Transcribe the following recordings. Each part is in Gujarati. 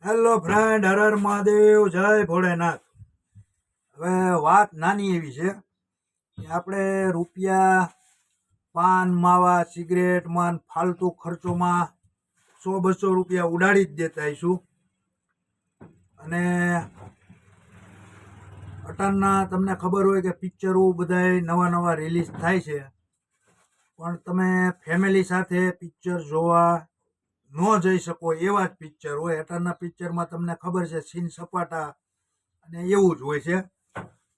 હેલો ફ્રેન્ડ, હર હર મહાદેવ, જય ભોળેનાથ. હવે વાત નાની એવી છે કે આપણે રૂપિયા પાન માવા સિગરેટમાં ફાલતુ ખર્ચોમાં 100-200 રૂપિયા ઉડાડી જ દેતા હઈશું. અને અટાણના તમને ખબર હોય કે પિક્ચરો બધાય નવા નવા રિલીઝ થાય છે, પણ તમે ફેમિલી સાથે પિક્ચર જોવા ન જઈ શકો એવા જ પિક્ચર હોય. અટાણના પિક્ચરમાં તમને ખબર છે સીન સપાટા અને એવું જ હોય છે.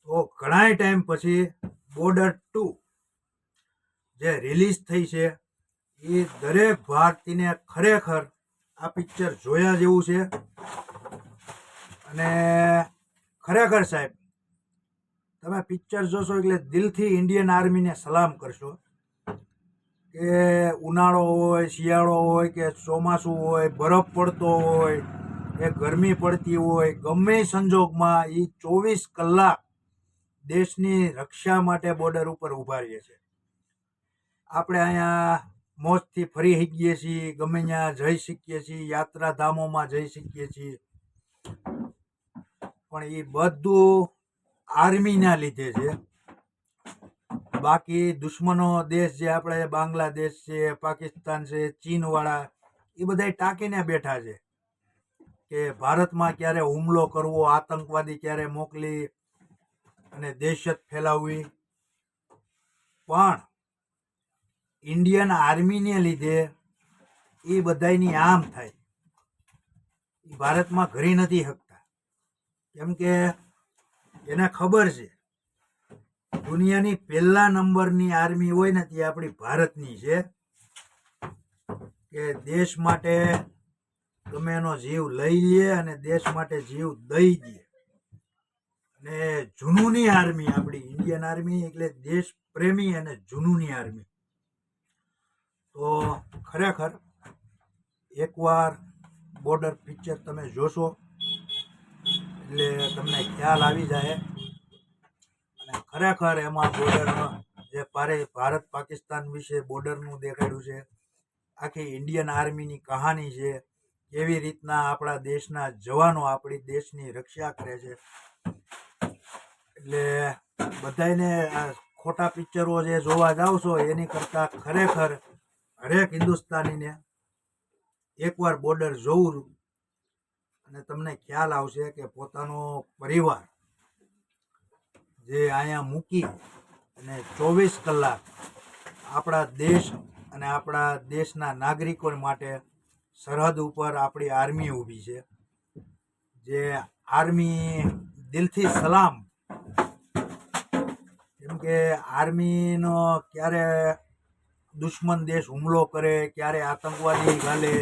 તો ઘણા ટાઈમ પછી બોર્ડર 2 જે રિલીઝ થઈ છે એ દરેક ભારતીયને ખરેખર આ પિક્ચર જોયા જેવું છે. અને ખરેખર સાહેબ, તમે પિક્ચર જોશો એટલે દિલથી ઇન્ડિયન આર્મીને સલામ કરશો. કે ઉનાળો હોય, શિયાળો હોય કે ચોમાસું હોય, બરફ પડતો હોય કે ગરમી પડતી હોય, ગમે સંજોગમાં એ 24 કલાક દેશની રક્ષા માટે બોર્ડર ઉપર ઊભા રહીએ છે. આપણે અહીંયા મોજથી ફરી શકીએ છીએ, ગમે ત્યાં જઈ શકીએ છીએ, યાત્રાધામોમાં જઈ શકીએ છીએ, પણ એ બધું આર્મીના લીધે છે. બાકી દુશ્મનો દેશ જે આપણે બાંગ્લાદેશ છે, પાકિસ્તાન છે, ચીનવાળા, એ બધા ટાંકીને બેઠા છે કે ભારતમાં ક્યારે હુમલો કરવો, આતંકવાદી ક્યારે મોકલી અને દહેશત ફેલાવવી. પણ ઇન્ડિયન આર્મીને લીધે એ બધાની આમ થાય. એ ભારતમાં ઘરી નથી શકતા, કેમ કે એને ખબર છે દુનિયાની પહેલા નંબરની આર્મી હોય ને તે આપણી ભારતની છે. કે દેશ માટે ગમે એનો જીવ લઈ લે અને દેશ માટે જીવ દઈ દે. અને જૂનુની આર્મી આપણી ઇન્ડિયન આર્મી એટલે દેશ પ્રેમી અને જૂનુની આર્મી. તો ખરેખર એકવાર બોર્ડર પિક્ચર તમે જોશો એટલે તમને ખ્યાલ આવી જાય. અને ખરેખર એમાં બોર્ડરનો જે ભારત પાકિસ્તાન વિશે બોર્ડરનું દેખાડ્યું છે, આખી ઇન્ડિયન આર્મીની કહાની છે, કેવી રીતના આપણા દેશના જવાનો આપણી દેશની રક્ષા કરે છે. એટલે બધાને ખોટા પિક્ચરો જે જોવા જાવ છો એની કરતાં ખરેખર હરેક હિન્દુસ્તાનીને એકવાર બોર્ડર જોવું અને તમને ખ્યાલ આવશે કે પોતાનો પરિવાર જે અહીંયા મૂકી અને 24 કલાક આપણા દેશ અને આપણા દેશના નાગરિકો માટે સરહદ ઉપર આપણી આર્મી ઊભી છે. જે આર્મી દિલથી સલામ. કેમ કે આર્મીનો ક્યારે દુશ્મન દેશ હુમલો કરે, ક્યારે આતંકવાદી ગાલે,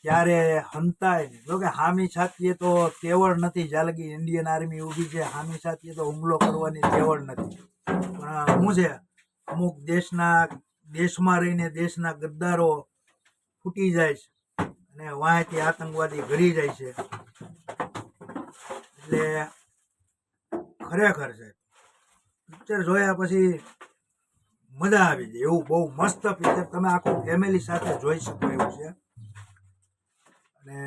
ક્યારે હંતાય. જો કે હામી છાતીએ તો તેવડ નથી, જ્યાં લગી ઇન્ડિયન આર્મી ઊભી છે હામી છાતીએ તો હુમલો કરવાની તેવડ નથી. પણ શું છે, અમુક દેશમાં રહીને દેશના ગદ્દારો ફૂટી જાય છે અને વાંયથી આતંકવાદી ઘરી જાય છે. એટલે ખરેખર છે પિક્ચર જોયા પછી મજા આવી જાય એવું બહુ મસ્ત પિક્ચર તમે આખું ફેમિલી સાથે જોઈ શકો એવું છે. અને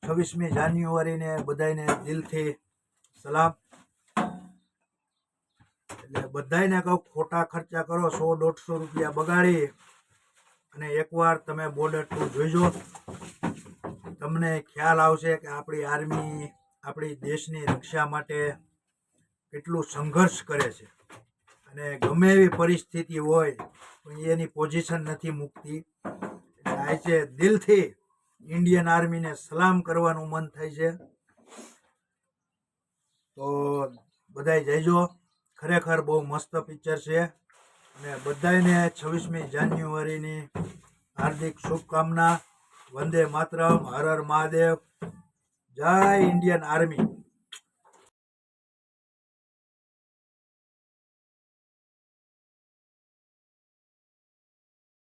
26મી જાન્યુઆરીને બધાને દિલથી સલામ. એટલે બધાને કહું, ખોટા ખર્ચા કરો, 100-150 રૂપિયા બગાડી અને એકવાર તમે બોર્ડર 2 જોઈજો. તમને ખ્યાલ આવશે કે આપણી આર્મી આપણી દેશની રક્ષા માટે કેટલું સંઘર્ષ કરે છે. અને ગમે એવી પરિસ્થિતિ હોય પણ એની પોઝિશન નથી મૂકતી. એટલે આ છે દિલથી ઇન્ડિયન આર્મીને સલામ કરવાનું મન થાય છે. તો બધાય જઈજો. ખરેખર બહુ મસ્ત પિક્ચર છે. અને બધાને 26મી જાન્યુઆરીની હાર્દિક શુભકામના. વંદે માતરમ, હર હર મહાદેવ, જય ઇન્ડિયન આર્મી.